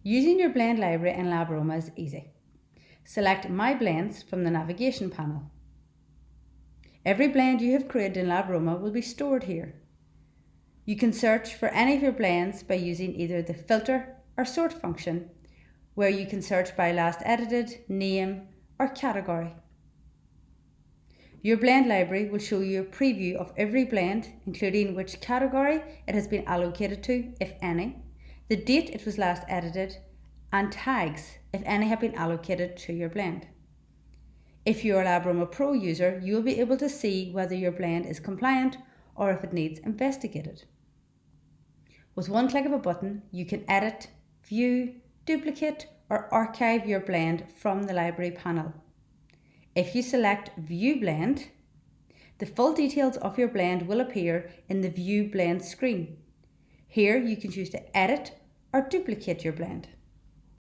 Using your blend library in LabAroma is easy. Select My Blends from the navigation panel. Every blend you have created in LabAroma will be stored here. You can search for any of your blends by using either the filter or sort function, where you can search by last edited, name, or category. Your blend library will show you a preview of every blend, including which category it has been allocated to, if any, the date it was last edited, and tags, if any have been allocated to your blend. If you are a LabAroma Pro user, you will be able to see whether your blend is compliant or if it needs investigated. With one click of a button, you can edit, view, duplicate, or archive your blend from the library panel. If you select View Blend, the full details of your blend will appear in the View Blend screen. Here you can choose to edit or duplicate your blend.